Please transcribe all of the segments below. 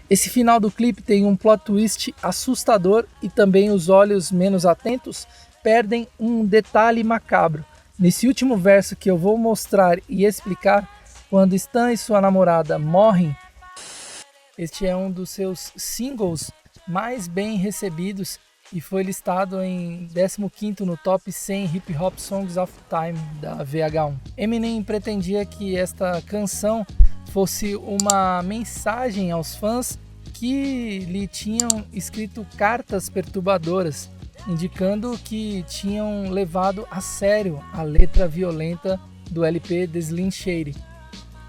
Esse final do clipe tem um plot twist assustador e também os olhos menos atentos perdem um detalhe macabro. Nesse último verso que eu vou mostrar e explicar, quando Stan e sua namorada morrem, este é um dos seus singles mais bem recebidos e foi listado em 15º no Top 100 Hip Hop Songs of Time da VH1. Eminem pretendia que esta canção fosse uma mensagem aos fãs que lhe tinham escrito cartas perturbadoras, indicando que tinham levado a sério a letra violenta do LP The Slim Shady.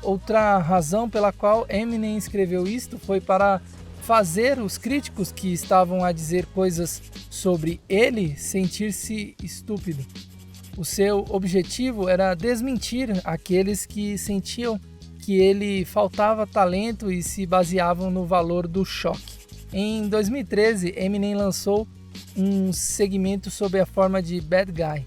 Outra razão pela qual Eminem escreveu isto foi para fazer os críticos que estavam a dizer coisas sobre ele sentir-se estúpido. O seu objetivo era desmentir aqueles que sentiam que ele faltava talento e se baseavam no valor do choque. Em 2013, Eminem lançou um segmento sob a forma de Bad Guy,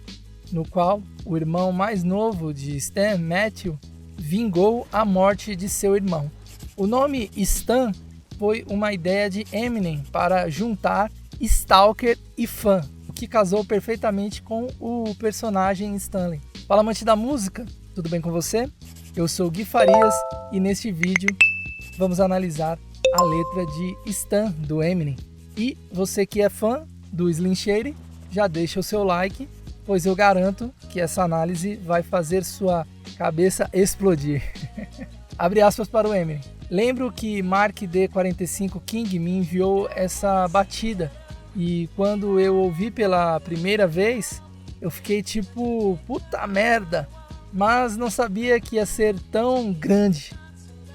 no qual o irmão mais novo de Stan, Matthew, vingou a morte de seu irmão. O nome Stan foi uma ideia de Eminem para juntar stalker e fã, o que casou perfeitamente com o personagem Stanley. Fala, amante da música, tudo bem com você? Eu sou Gui Farias e neste vídeo vamos analisar a letra de Stan do Eminem. E você que é fã do Slim Shady, já deixa o seu like, pois eu garanto que essa análise vai fazer sua cabeça explodir. Abre aspas para o Eminem. Lembro que Mark D45 King me enviou essa batida e quando eu ouvi pela primeira vez, eu fiquei tipo, puta merda, mas não sabia que ia ser tão grande.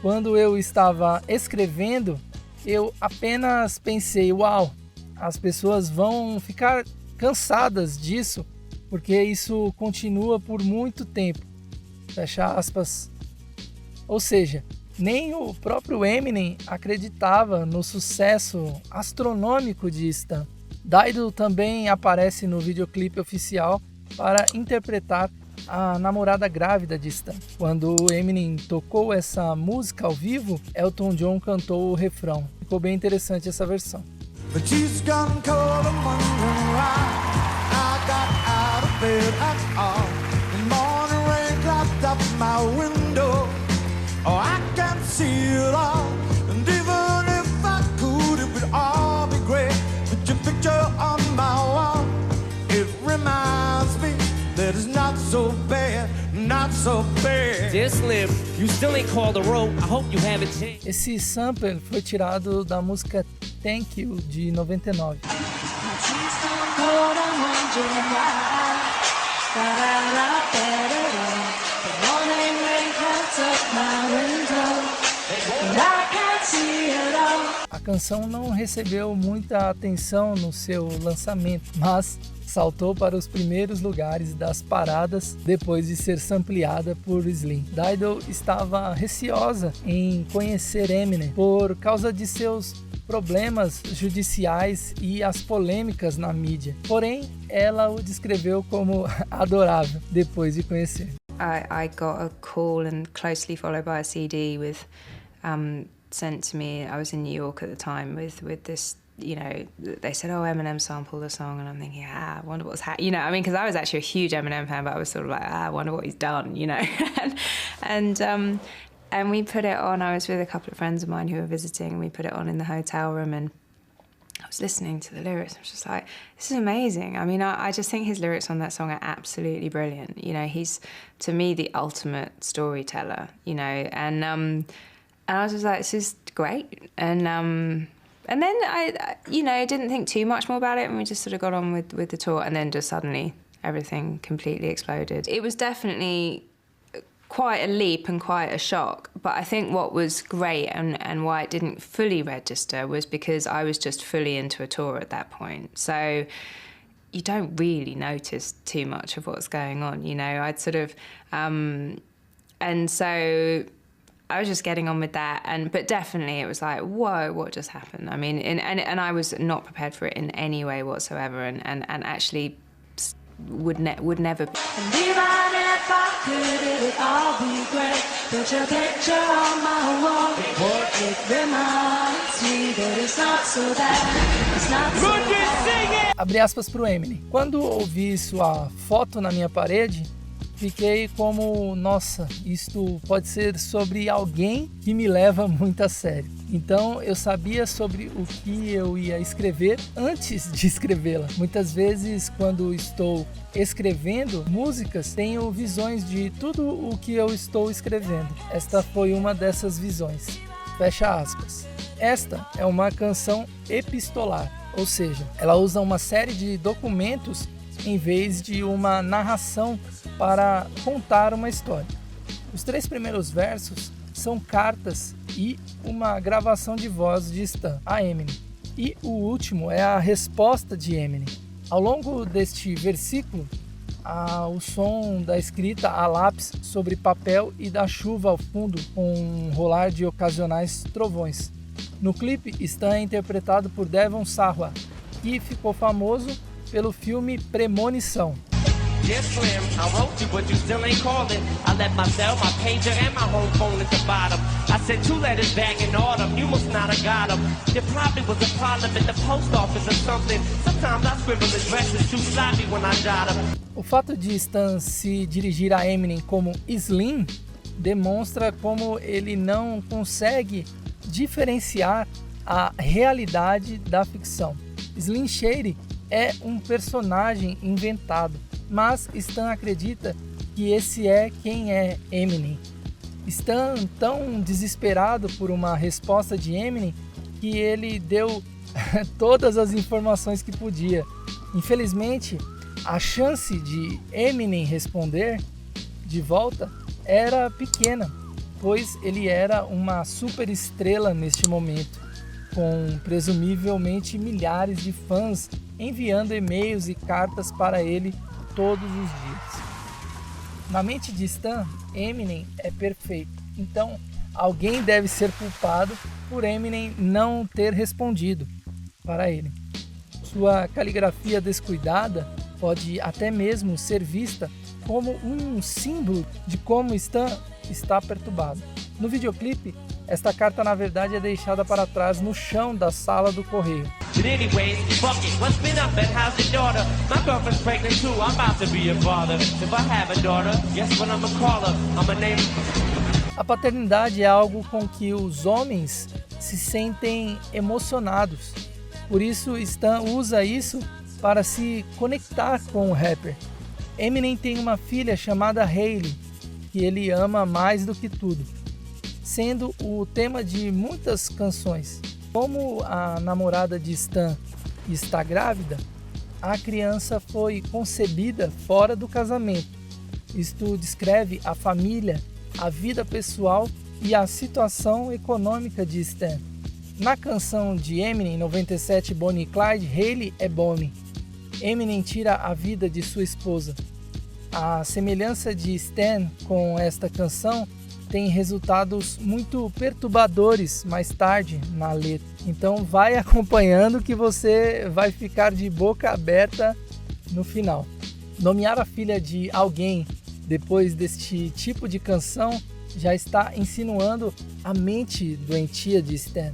Quando eu estava escrevendo, eu apenas pensei, uau, as pessoas vão ficar cansadas disso, porque isso continua por muito tempo. Fecha aspas. Ou seja, nem o próprio Eminem acreditava no sucesso astronômico de Stan. Dido também aparece no videoclipe oficial para interpretar a namorada grávida de Stan. Quando Eminem tocou essa música ao vivo, Elton John cantou o refrão. Ficou bem interessante essa versão. Esse sample foi tirado da música Thank You de 99. A canção não recebeu muita atenção no seu lançamento, mas saltou para os primeiros lugares das paradas depois de ser sampleada por Slim. Dido estava receosa em conhecer Eminem por causa de seus problemas judiciais e as polêmicas na mídia. Porém, ela o descreveu como adorável depois de conhecer. I got a call and closely followed by a CD with sent to me. I was in New York at the time with this, you know, they said, oh, Eminem sampled the song, and I'm thinking, I wonder what's happening, you know, I mean, because I was actually a huge Eminem fan, but I was sort of like, I wonder what he's done, you know. And we put it on. I was with a couple of friends of mine who were visiting, and we put it on in the hotel room, and I was listening to the lyrics. I was just like, this is amazing. I mean, I just think his lyrics on that song are absolutely brilliant. You know, he's, to me, the ultimate storyteller, you know, and I was just like, this is great. And then I, you know, didn't think too much more about it, and we just sort of got on with the tour, and then just suddenly everything completely exploded. It was definitely quite a leap and quite a shock, but I think what was great and why it didn't fully register was because I was just fully into a tour at that point. So you don't really notice too much of what's going on, you know. I'd sort of, and so I was just getting on with that, but definitely it was like, whoa, what just happened? I mean, and I was not prepared for it in any way whatsoever, and actually would never be. And even if I could, it would all be great. Put your picture on my wall. It reminds me, but it's not so bad. It's not so bad. Abre aspas pro Eminem. Quando ouvi sua foto na minha parede, fiquei como, nossa, isto pode ser sobre alguém que me leva muito a sério. Então eu sabia sobre o que eu ia escrever antes de escrevê-la. Muitas vezes, quando estou escrevendo músicas, tenho visões de tudo o que eu estou escrevendo. Esta foi uma dessas visões. Fecha aspas. Esta é uma canção epistolar, ou seja, ela usa uma série de documentos em vez de uma narração para contar uma história. Os 3 primeiros versos são cartas e uma gravação de voz de Stan a Eminem. E o último é a resposta de Eminem. Ao longo deste versículo, há o som da escrita a lápis sobre papel e da chuva ao fundo com um rolar de ocasionais trovões. No clipe, Stan é interpretado por Devon Sawa, que ficou famoso pelo filme Premonição. Yes, Slim, I wrote you, but you still ain't calling. I left my cell, my pager, and my home phone at the bottom. I sent 2 letters back in autumn, you must not have got them. There probably was a problem at the post office or something. Sometimes I scribble addresses too sloppy when I jot them. O fato de Stan se dirigir a Eminem como Slim demonstra como ele não consegue diferenciar a realidade da ficção. Slim Shady é um personagem inventado, mas Stan acredita que esse é quem é Eminem. Stan tão desesperado por uma resposta de Eminem que ele deu todas as informações que podia. Infelizmente, a chance de Eminem responder de volta era pequena, pois ele era uma super estrela neste momento, com presumivelmente milhares de fãs enviando e-mails e cartas para ele todos os dias. Na mente de Stan, Eminem é perfeito, então alguém deve ser culpado por Eminem não ter respondido para ele. Sua caligrafia descuidada pode até mesmo ser vista como um símbolo de como Stan está perturbado. No videoclipe, esta carta na verdade é deixada para trás no chão da sala do correio. But anyways, fuck it, what's been up and how's your daughter? My girlfriend's pregnant too, I'm about to be a father. If I have a daughter, guess what I'ma call her? I'ma name her. A paternidade é algo com que os homens se sentem emocionados. Por isso, Stan usa isso para se conectar com o rapper. Eminem tem uma filha chamada Hailey, que ele ama mais do que tudo, sendo o tema de muitas canções. Como a namorada de Stan está grávida, a criança foi concebida fora do casamento. Isto descreve a família, a vida pessoal e a situação econômica de Stan. Na canção de Eminem 97, Bonnie e Clyde, Hailey é Bonnie. Eminem tira a vida de sua esposa. A semelhança de Stan com esta canção tem resultados muito perturbadores mais tarde na letra. Então vai acompanhando que você vai ficar de boca aberta no final. Nomear a filha de alguém depois deste tipo de canção já está insinuando a mente doentia de Stan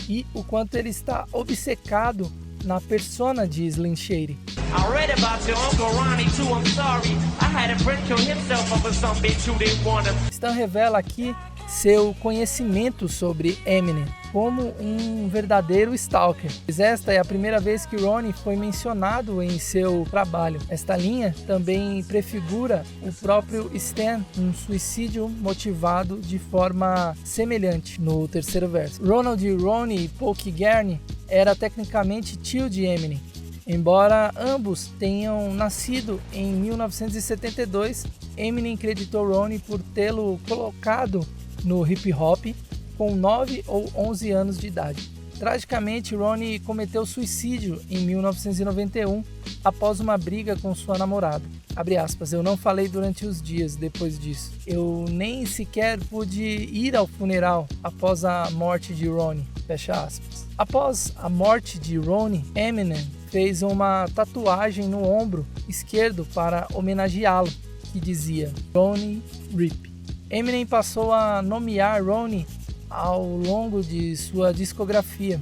e o quanto ele está obcecado na persona de Slim Shady. I read about your Uncle Ronnie too, I'm sorry. I had a friend kill himself over some bitch who didn't want him. Stan revela aqui seu conhecimento sobre Eminem como um verdadeiro stalker. Pois esta é a primeira vez que Ronnie foi mencionado em seu trabalho. Esta linha também prefigura o próprio Stan, um suicídio motivado de forma semelhante no terceiro verso. Ronald Ronnie Polk Garney era tecnicamente tio de Eminem. Embora ambos tenham nascido em 1972, Eminem creditou Ronnie por tê-lo colocado no hip hop com 9 ou 11 anos de idade. Tragicamente, Ronnie cometeu suicídio em 1991 após uma briga com sua namorada. Abre aspas, eu não falei durante os dias depois disso. Eu nem sequer pude ir ao funeral após a morte de Ronnie. Fecha aspas. Após a morte de Ronnie, Eminem fez uma tatuagem no ombro esquerdo para homenageá-lo, que dizia Ronnie Rip. Eminem passou a nomear Ronnie ao longo de sua discografia,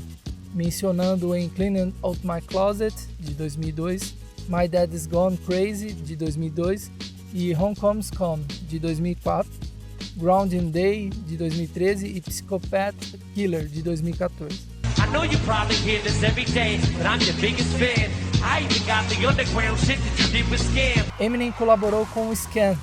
mencionando em Cleaning Out My Closet, de 2002, My Dad Is Gone Crazy, de 2002, e Homecoming's Come, de 2004, Groundhog Day, de 2013, e Psychopath Killer, de 2014. I know you probably hear this every day, but I'm your biggest fan. I even got the underground shit that you did with Scam. Eminem colaborou com o Scam.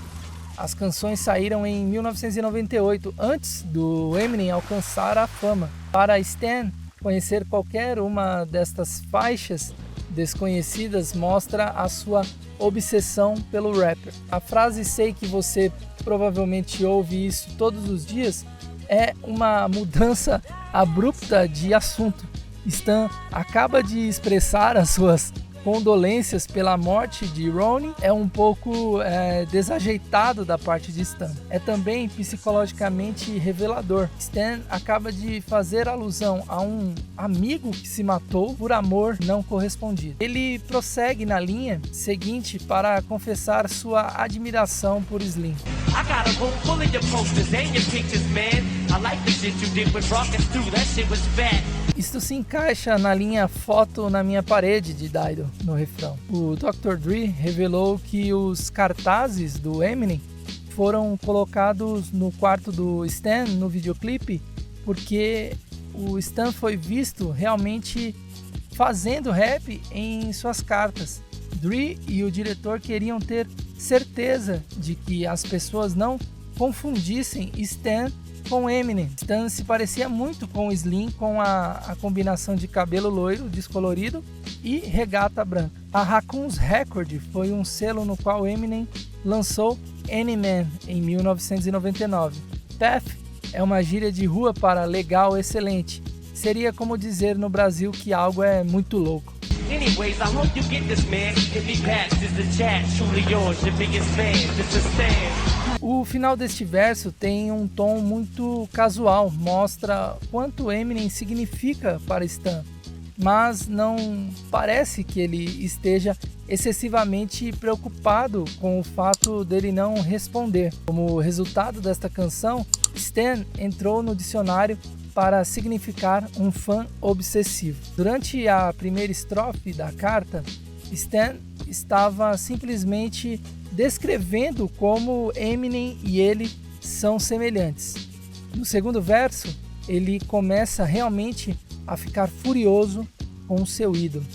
As canções saíram em 1998, antes do Eminem alcançar a fama. Para Stan, conhecer qualquer uma destas faixas desconhecidas mostra a sua obsessão pelo rapper. A frase "sei que você provavelmente ouve isso todos os dias" é uma mudança abrupta de assunto. Stan acaba de expressar as suas condolências pela morte de Ronnie. É um pouco desajeitado da parte de Stan. É também psicologicamente revelador. Stan acaba de fazer alusão a um amigo que se matou por amor não correspondido. Ele prossegue na linha seguinte para confessar sua admiração por Slim. I got a room full of your posters and your pictures, man. I like the shit you did with Rockets too, that shit was bad. Isto se encaixa na linha Foto na Minha Parede de Dido, no refrão. O Dr. Dre revelou que os cartazes do Eminem foram colocados no quarto do Stan no videoclipe porque o Stan foi visto realmente fazendo rap em suas cartas. Dre e o diretor queriam ter certeza de que as pessoas não confundissem Stan com Eminem. Stan se parecia muito com Slim, com a combinação de cabelo loiro descolorido e regata branca. A Raccoon's Record foi um selo no qual Eminem lançou Any-Man em 1999. Path é uma gíria de rua para legal, excelente. Seria como dizer no Brasil que algo é muito louco. Anyways, I hope you get this, man. If he passes the chat, truly yours, your biggest fan, this is Stan. O final deste verso tem um tom muito casual, mostra quanto Eminem significa para Stan, mas não parece que ele esteja excessivamente preocupado com o fato dele não responder. Como resultado desta canção, Stan entrou no dicionário para significar um fã obsessivo. Durante a primeira estrofe da carta, Stan estava simplesmente descrevendo como Eminem e ele são semelhantes. No segundo verso, ele começa realmente a ficar furioso com o seu ídolo.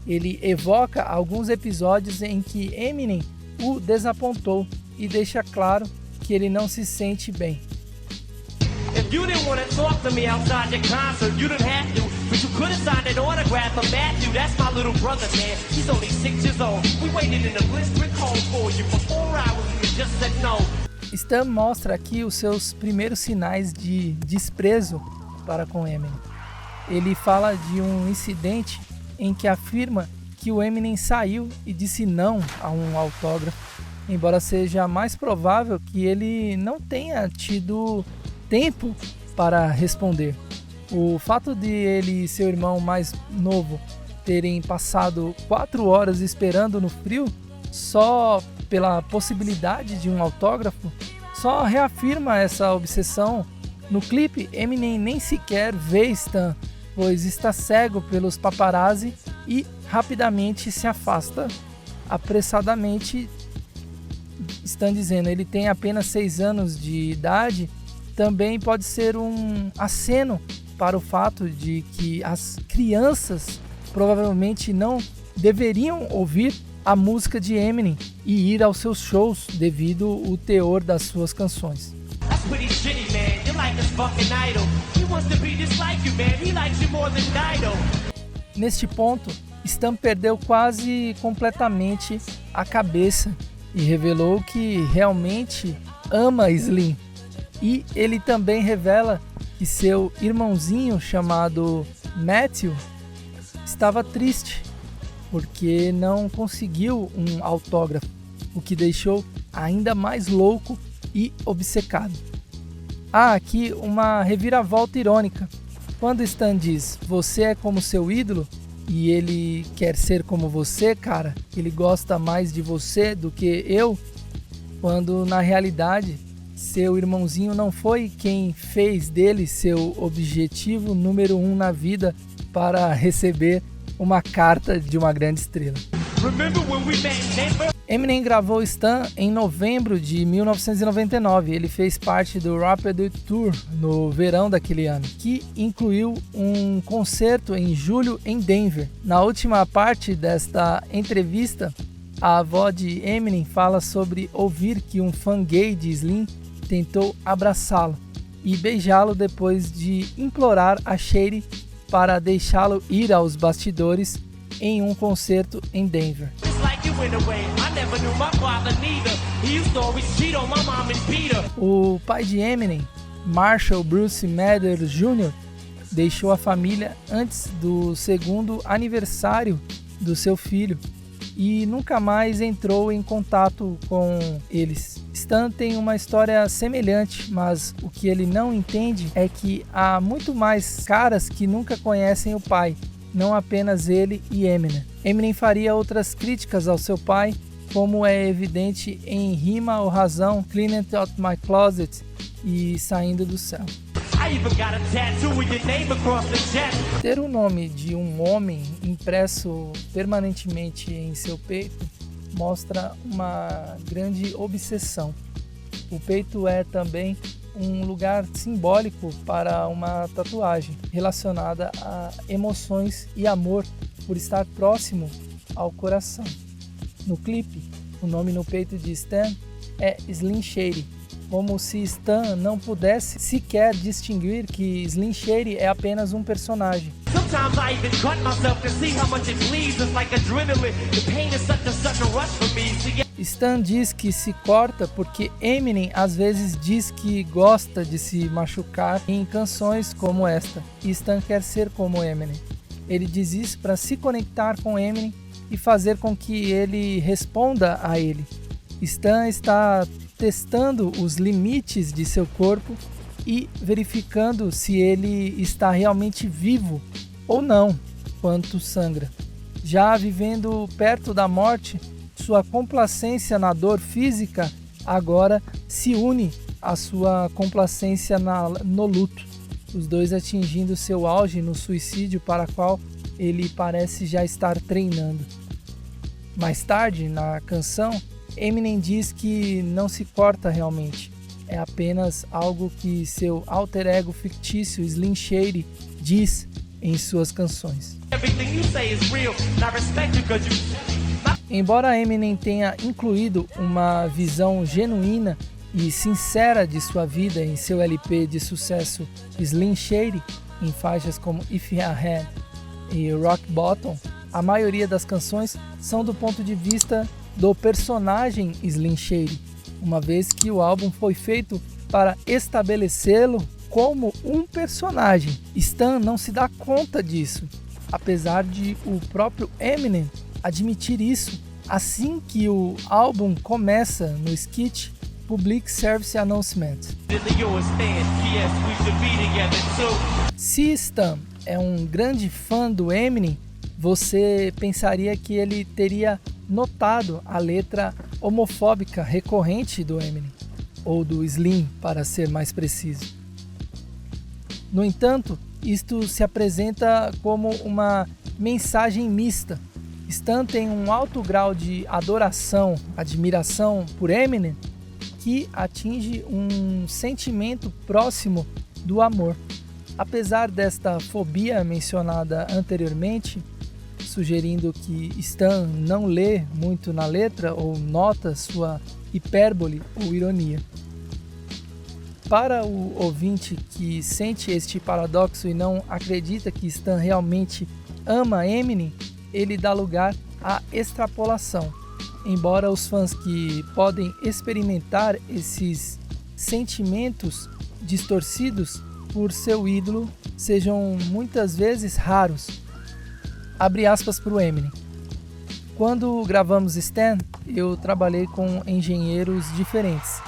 Ele evoca alguns episódios em que Eminem o desapontou e deixa claro que ele não se sente bem. If you didn't want to talk to me outside your concert, you didn't have to. But you could have signed an autograph for Matthew. That's my little brother, man. He's only 6 years old. We waited in the blistering cold for you for 4 hours and you just said no. Stan mostra aqui os seus primeiros sinais de desprezo para com Eminem. Ele fala de um incidente em que afirma que o Eminem saiu e disse não a um autógrafo, embora seja mais provável que ele não tenha tido tempo para responder. O fato de ele e seu irmão mais novo terem passado 4 horas esperando no frio só pela possibilidade de um autógrafo só reafirma essa obsessão. No clipe, Eminem nem sequer vê Stan, pois está cego pelos paparazzi e rapidamente se afasta apressadamente. Stan dizendo ele tem apenas 6 anos de idade. Também pode ser um aceno para o fato de que as crianças provavelmente não deveriam ouvir a música de Eminem e ir aos seus shows devido ao teor das suas canções. That's pretty shitty, man. You're like his fucking idol. He wants to be just like you, man. He likes you more than Dido. Neste ponto, Stan perdeu quase completamente a cabeça e revelou que realmente ama Slim. E ele também revela que seu irmãozinho chamado Matthew estava triste porque não conseguiu um autógrafo, o que deixou ainda mais louco e obcecado. Há aqui uma reviravolta irônica. Quando Stan diz, você é como seu ídolo, e ele quer ser como você, cara, ele gosta mais de você do que eu, quando na realidade seu irmãozinho não foi quem fez dele seu objetivo número 1 na vida para receber uma carta de uma grande estrela. Eminem gravou Stan em novembro de 1999. Ele fez parte do Rapid Tour no verão daquele ano, que incluiu um concerto em julho em Denver. Na última parte desta entrevista, a avó de Eminem fala sobre ouvir que um fã gay de Slim tentou abraçá-lo e beijá-lo depois de implorar a Shady para deixá-lo ir aos bastidores em um concerto em Denver. O pai de Eminem, Marshall Bruce Mathers Jr., deixou a família antes do segundo aniversário do seu filho e nunca mais entrou em contato com eles. Stan tem uma história semelhante, mas o que ele não entende é que há muito mais caras que nunca conhecem o pai, não apenas ele e Eminem. Eminem faria outras críticas ao seu pai, como é evidente em Rima ou Razão, Cleaning Out My Closet e Saindo do Céu. Ter o nome de um homem impresso permanentemente em seu peito mostra uma grande obsessão. O peito é também um lugar simbólico para uma tatuagem relacionada a emoções e amor por estar próximo ao coração. No clipe, o nome no peito de Stan é Slim Shady, como se Stan não pudesse sequer distinguir que Slim Shady é apenas um personagem. Stan diz que se corta porque Eminem às vezes diz que gosta de se machucar em canções como esta, e Stan quer ser como Eminem. Ele diz isso para se conectar com Eminem e fazer com que ele responda a ele. Stan está testando os limites de seu corpo e verificando se ele está realmente vivo ou não, quanto sangra. Já vivendo perto da morte, sua complacência na dor física agora se une à sua complacência no luto, os dois atingindo seu auge no suicídio para o qual ele parece já estar treinando. Mais tarde, na canção, Eminem diz que não se corta realmente, é apenas algo que seu alter ego fictício Slim Shady diz em suas canções. Embora Eminem tenha incluído uma visão genuína e sincera de sua vida em seu LP de sucesso Slim Shady, em faixas como If I Had e Rock Bottom, a maioria das canções são do ponto de vista do personagem Slim Shady, uma vez que o álbum foi feito para estabelecê-lo como um personagem. Stan não se dá conta disso, apesar de o próprio Eminem admitir isso assim que o álbum começa no skit Public Service Announcement. Se Stan é um grande fã do Eminem, você pensaria que ele teria notado a letra homofóbica recorrente do Eminem, ou do Slim, para ser mais preciso. No entanto, isto se apresenta como uma mensagem mista. Stan tem um alto grau de adoração, admiração por Eminem, que atinge um sentimento próximo do amor. Apesar desta fobia mencionada anteriormente, sugerindo que Stan não lê muito na letra ou nota sua hipérbole ou ironia. Para o ouvinte que sente este paradoxo e não acredita que Stan realmente ama Eminem, ele dá lugar à extrapolação. Embora os fãs que podem experimentar esses sentimentos distorcidos por seu ídolo sejam muitas vezes raros. Abre aspas para o Eminem. Quando gravamos Stan, eu trabalhei com engenheiros diferentes,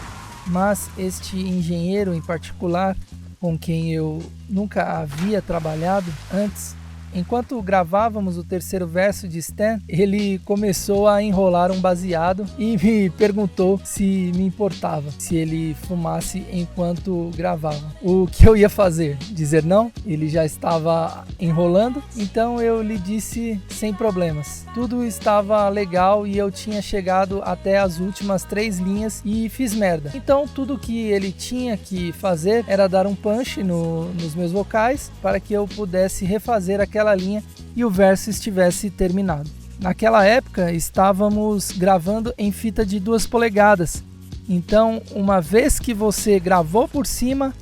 mas este engenheiro em particular, com quem eu nunca havia trabalhado antes, Enquanto gravávamos o terceiro verso de Stan, ele começou a enrolar um baseado e me perguntou se me importava, se ele fumasse enquanto gravava. O que eu ia fazer? Dizer não? Ele já estava enrolando, então eu lhe disse sem problemas. Tudo estava legal e eu tinha chegado até as últimas 3 linhas e fiz merda. Então tudo que ele tinha que fazer era dar um punch nos meus vocais para que eu pudesse refazer aquela linha e o verso estivesse terminado. Naquela época estávamos gravando em fita de 2 polegadas. Então, uma vez que você gravou por cima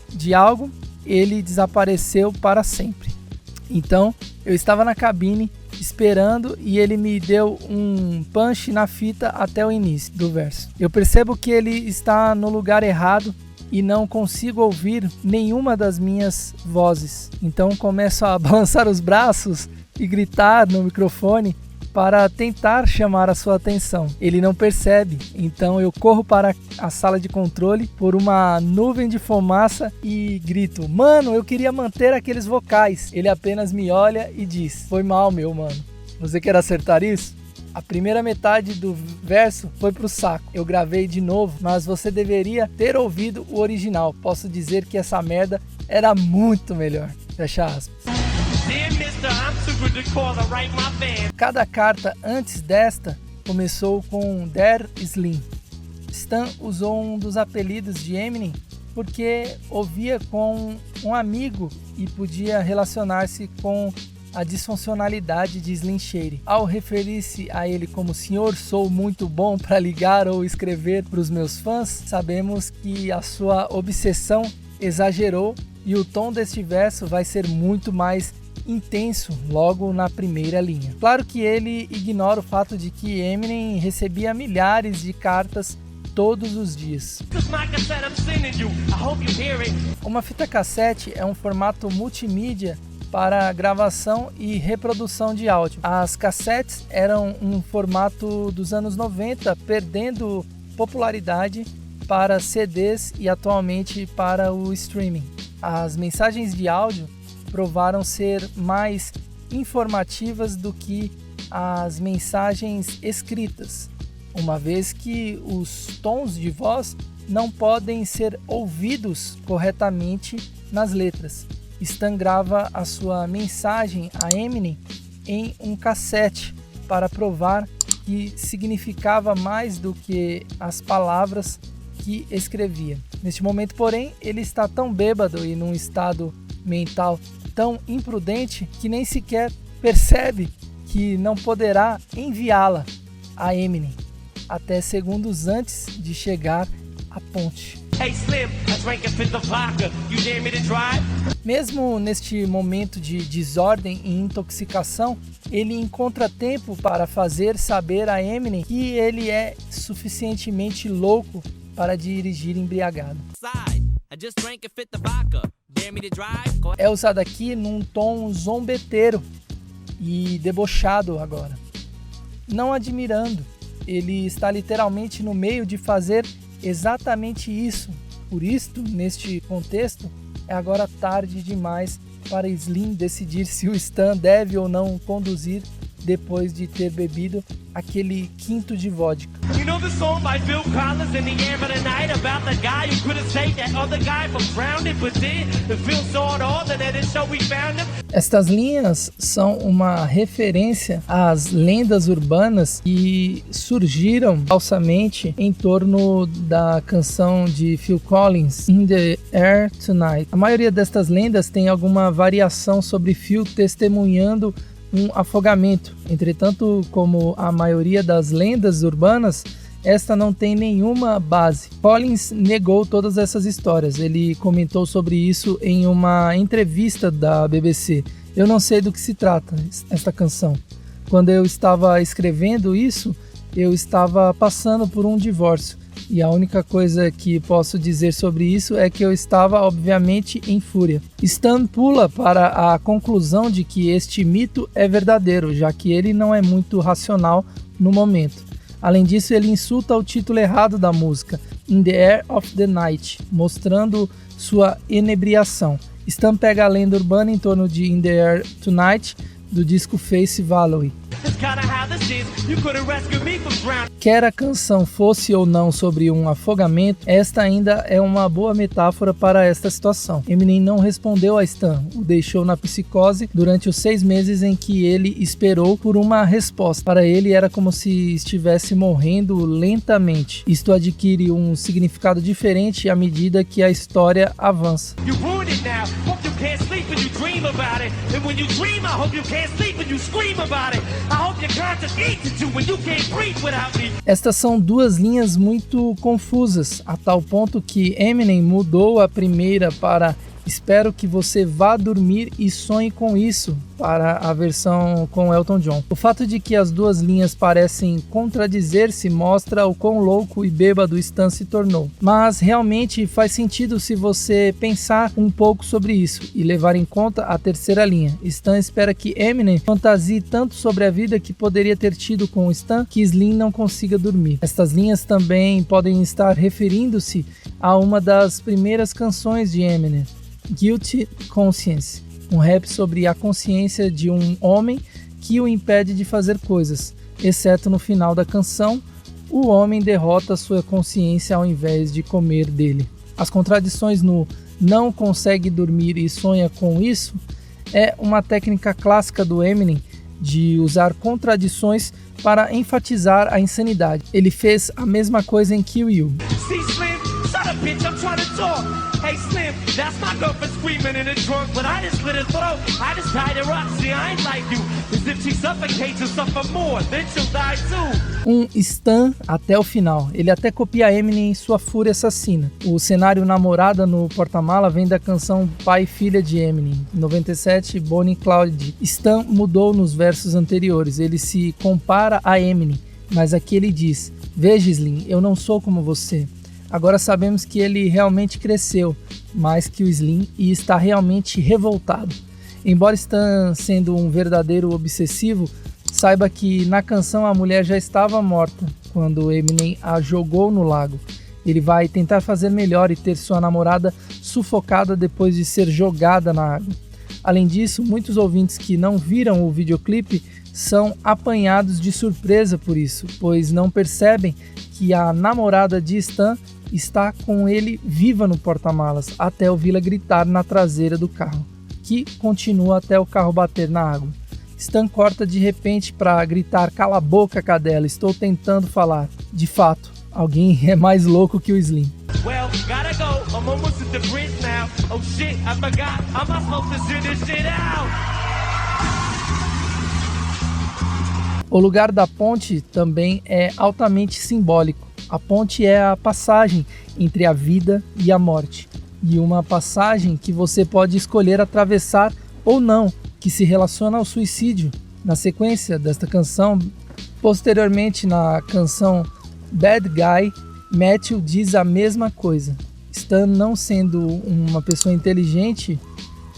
de algo, ele desapareceu para sempre. Então, eu estava na cabine esperando e ele me deu um punch na fita até o início do verso. Eu percebo que ele está no lugar errado e não consigo ouvir nenhuma das minhas vozes. Então começo a balançar os braços e gritar no microfone para tentar chamar a sua atenção. Ele não percebe, então eu corro para a sala de controle por uma nuvem de fumaça e grito: "Mano, eu queria manter aqueles vocais." Ele apenas me olha e diz: "Foi mal, meu mano. Você quer acertar isso?" A primeira metade do verso foi pro saco. Eu gravei de novo, mas você deveria ter ouvido o original. Posso dizer que essa merda era muito melhor. Fecha aspas. Cada carta antes desta começou com Der Slim. Stan usou um dos apelidos de Eminem porque ouvia com um amigo e podia relacionar-se com a disfuncionalidade de Slim Shady. Ao referir-se a ele como "Senhor, sou muito bom para ligar ou escrever para os meus fãs", sabemos que a sua obsessão exagerou e o tom deste verso vai ser muito mais intenso logo na primeira linha. Claro que ele ignora o fato de que Eminem recebia milhares de cartas todos os dias. Uma fita cassete é um formato multimídia para gravação e reprodução de áudio. As cassetes eram um formato dos anos 90, perdendo popularidade para CDs e atualmente para o streaming. As mensagens de áudio provaram ser mais informativas do que as mensagens escritas, uma vez que os tons de voz não podem ser ouvidos corretamente nas letras. Stan grava a sua mensagem a Eminem em um cassete para provar que significava mais do que as palavras que escrevia. Neste momento, porém, ele está tão bêbado e num estado mental tão imprudente que nem sequer percebe que não poderá enviá-la a Eminem até segundos antes de chegar à ponte. Hey Slim, I drank a fifth of vodka. You dare me to drive? Mesmo neste momento de desordem e intoxicação, ele encontra tempo para fazer saber a Eminem que ele é suficientemente louco para dirigir embriagado. É usado aqui num tom zombeteiro e debochado agora. Não admirando, ele está literalmente no meio de fazer exatamente isso. Por isto, neste contexto, é agora tarde demais para Slim decidir se o Stan deve ou não conduzir depois de ter bebido aquele quinto de vodka. You know the song by Phil Collins in the air of the night about the guy who couldn't say that other guy from Grounded but did. The Phil saw it all and then so we found him. Estas linhas são uma referência às lendas urbanas que surgiram falsamente em torno da canção de Phil Collins, In the Air Tonight. A maioria destas lendas tem alguma variação sobre Phil testemunhando um afogamento. Entretanto, como a maioria das lendas urbanas, esta não tem nenhuma base. Collins negou todas essas histórias. Ele comentou sobre isso em uma entrevista da BBC. Eu não sei do que se trata esta canção. Quando eu estava escrevendo isso, eu estava passando por um divórcio. E a única coisa que posso dizer sobre isso é que eu estava, obviamente, em fúria. Stan pula para a conclusão de que este mito é verdadeiro, já que ele não é muito racional no momento. Além disso, ele insulta o título errado da música, In the Air of the Night, mostrando sua inebriação. Stan pega a lenda urbana em torno de In the Air Tonight, do disco Face Value. Quer a canção fosse ou não sobre um afogamento, esta ainda é uma boa metáfora para esta situação. Eminem não respondeu a Stan, o deixou na psicose durante os 6 meses em que ele esperou por uma resposta. Para ele era como se estivesse morrendo lentamente. Isto adquire um significado diferente à medida que a história avança. Estas são duas linhas muito confusas, a tal ponto que Eminem mudou a primeira para "Espero que você vá dormir e sonhe com isso", para a versão com Elton John. O fato de que as duas linhas parecem contradizer-se mostra o quão louco e bêbado Stan se tornou. Mas realmente faz sentido se você pensar um pouco sobre isso e levar em conta a terceira linha. Stan espera que Eminem fantasie tanto sobre a vida que poderia ter tido com Stan que Slim não consiga dormir. Estas linhas também podem estar referindo-se a uma das primeiras canções de Eminem, Guilty Conscience, um rap sobre a consciência de um homem que o impede de fazer coisas, exceto no final da canção, o homem derrota sua consciência ao invés de comer dele. As contradições no "não consegue dormir e sonha com isso" é uma técnica clássica do Eminem de usar contradições para enfatizar a insanidade. Ele fez a mesma coisa em Kill You. Bitch, I'm trying to talk. Hey Slim, that's my girlfriend screaming in the trunk, but I just slit her throat. I just tied her up. See, I ain't like you. As if she suffocates and suffer more, then she'll die too. Um Stan até o final. Ele até copia Eminem em sua fúria assassina. O cenário Namorada no porta-mala vem da canção Pai e Filha de Eminem, 97, Bonnie e Clyde. Stan mudou nos versos anteriores. Ele se compara a Eminem, mas aqui ele diz: "Veja, Slim, eu não sou como você." Agora sabemos que ele realmente cresceu mais que o Slim e está realmente revoltado. Embora Stan sendo um verdadeiro obsessivo, saiba que na canção a mulher já estava morta quando Eminem a jogou no lago. Ele vai tentar fazer melhor e ter sua namorada sufocada depois de ser jogada na água. Além disso, muitos ouvintes que não viram o videoclipe são apanhados de surpresa por isso, pois não percebem que a namorada de Stan está com ele viva no porta-malas até ouvi-la gritar na traseira do carro, que continua até o carro bater na água. Stan corta de repente para gritar: "Cala a boca, cadela, estou tentando falar." De fato, alguém é mais louco que o Slim. Well, gotta go. I'm almost at the bridge now. Oh shit, I forgot. I'm not supposed to sit this shit out. O lugar da ponte também é altamente simbólico. A ponte é a passagem entre a vida e a morte, e uma passagem que você pode escolher atravessar ou não, que se relaciona ao suicídio. Na sequência desta canção, posteriormente na canção Bad Guy, Matthew diz a mesma coisa. Stan, não sendo uma pessoa inteligente,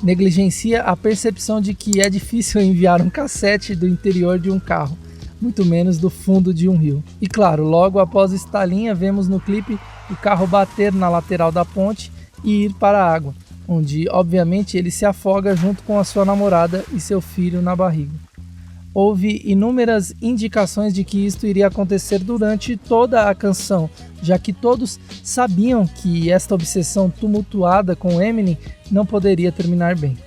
negligencia a percepção de que é difícil enviar um cassete do interior de um carro, muito menos do fundo de um rio. E claro, logo após esta linha, vemos no clipe o carro bater na lateral da ponte e ir para a água, onde obviamente ele se afoga junto com a sua namorada e seu filho na barriga. Houve inúmeras indicações de que isto iria acontecer durante toda a canção, já que todos sabiam que esta obsessão tumultuada com Eminem não poderia terminar bem.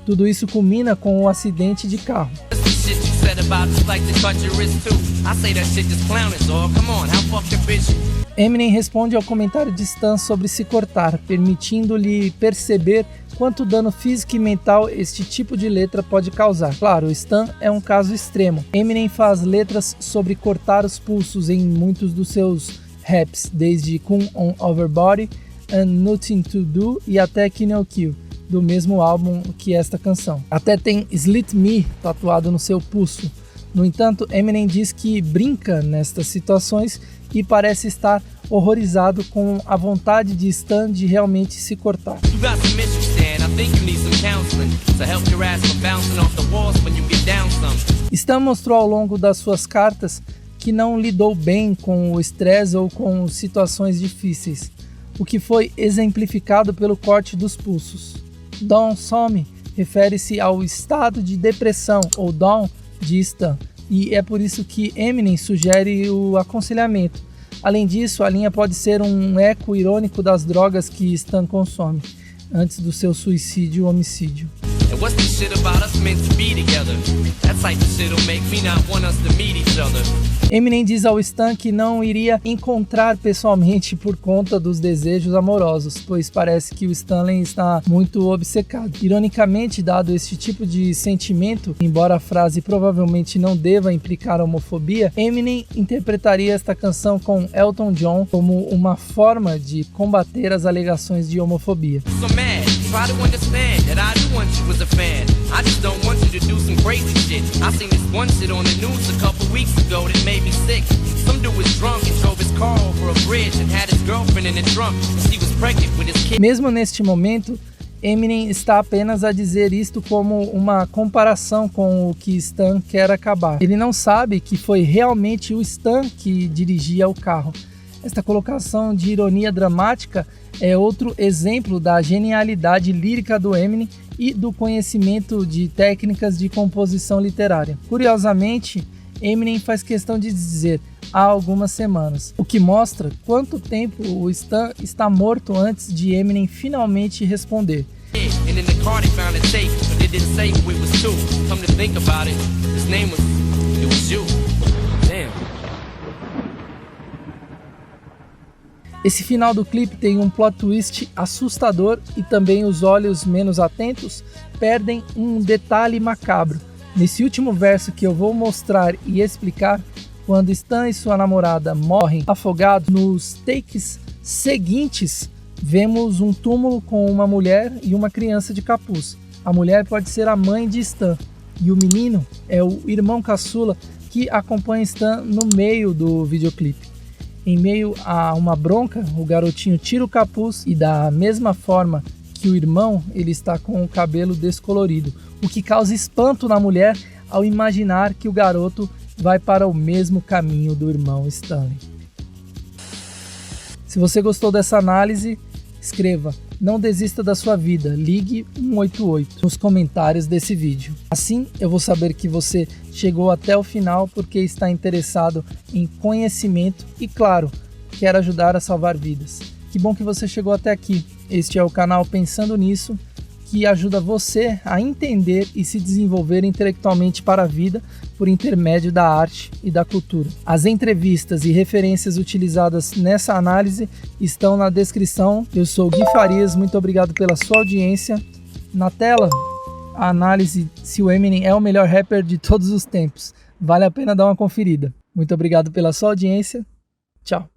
Tudo isso culmina com um acidente de carro. Eminem responde ao comentário de Stan sobre se cortar, permitindo-lhe perceber quanto dano físico e mental este tipo de letra pode causar. Claro, Stan é um caso extremo. Eminem faz letras sobre cortar os pulsos em muitos dos seus raps, desde Come On Overbody, and Nothing To Do e até Kill No Kill, do mesmo álbum que esta canção. Até tem Slit Me tatuado no seu pulso. No entanto, Eminem diz que brinca nestas situações e parece estar horrorizado com a vontade de Stan de realmente se cortar. Stan mostrou ao longo das suas cartas que não lidou bem com o estresse ou com situações difíceis, o que foi exemplificado pelo corte dos pulsos. Don't some refere-se ao estado de depressão, ou down, de Stan, e é por isso que Eminem sugere o aconselhamento. Além disso, a linha pode ser um eco irônico das drogas que Stan consome, antes do seu suicídio ou homicídio. And what's the shit about us meant to be together? That type of shit'll make me not want us to meet each other. Eminem diz ao Stan que não iria encontrar pessoalmente por conta dos desejos amorosos, pois parece que o Stanley está muito obcecado. Ironicamente, dado este tipo de sentimento, embora a frase provavelmente não deva implicar homofobia, Eminem interpretaria esta canção com Elton John como uma forma de combater as alegações de homofobia. So mad, try to understand that I do want you as a fan. I just don't want you to do some crazy shit. I seen this one shit on the news a couple weeks ago that made me sick. Some dude was drunk and drove his car over a bridge and had his girlfriend in the trunk and she was pregnant with his kid. Mesmo neste momento, Eminem está apenas a dizer isto como uma comparação com o que Stan quer acabar. Ele não sabe que foi realmente o Stan que dirigia o carro. Esta colocação de ironia dramática é outro exemplo da genialidade lírica do Eminem e do conhecimento de técnicas de composição literária. Curiosamente, Eminem faz questão de dizer há algumas semanas, o que mostra quanto tempo o Stan está morto antes de Eminem finalmente responder. And in the car they found it safe, but they didn't say who it was to. Come to think about it, his name was you. Damn. Esse final do clipe tem um plot twist assustador e também os olhos menos atentos perdem um detalhe macabro. Nesse último verso que eu vou mostrar e explicar, quando Stan e sua namorada morrem afogados, nos takes seguintes vemos um túmulo com uma mulher e uma criança de capuz. A mulher pode ser a mãe de Stan e o menino é o irmão caçula que acompanha Stan no meio do videoclipe. Em meio a uma bronca, o garotinho tira o capuz e da mesma forma que o irmão, ele está com o cabelo descolorido, o que causa espanto na mulher ao imaginar que o garoto vai para o mesmo caminho do irmão Stanley. Se você gostou dessa análise, escreva "Não desista da sua vida, ligue 188" nos comentários desse vídeo. Assim eu vou saber que você chegou até o final porque está interessado em conhecimento e, claro, quer ajudar a salvar vidas. Que bom que você chegou até aqui. Este é o canal Pensando Nisso, que ajuda você a entender e se desenvolver intelectualmente para a vida por intermédio da arte e da cultura. As entrevistas e referências utilizadas nessa análise estão na descrição. Eu sou o Gui Farias, muito obrigado pela sua audiência. Na tela, a análise se o Eminem é o melhor rapper de todos os tempos. Vale a pena dar uma conferida. Muito obrigado pela sua audiência. Tchau.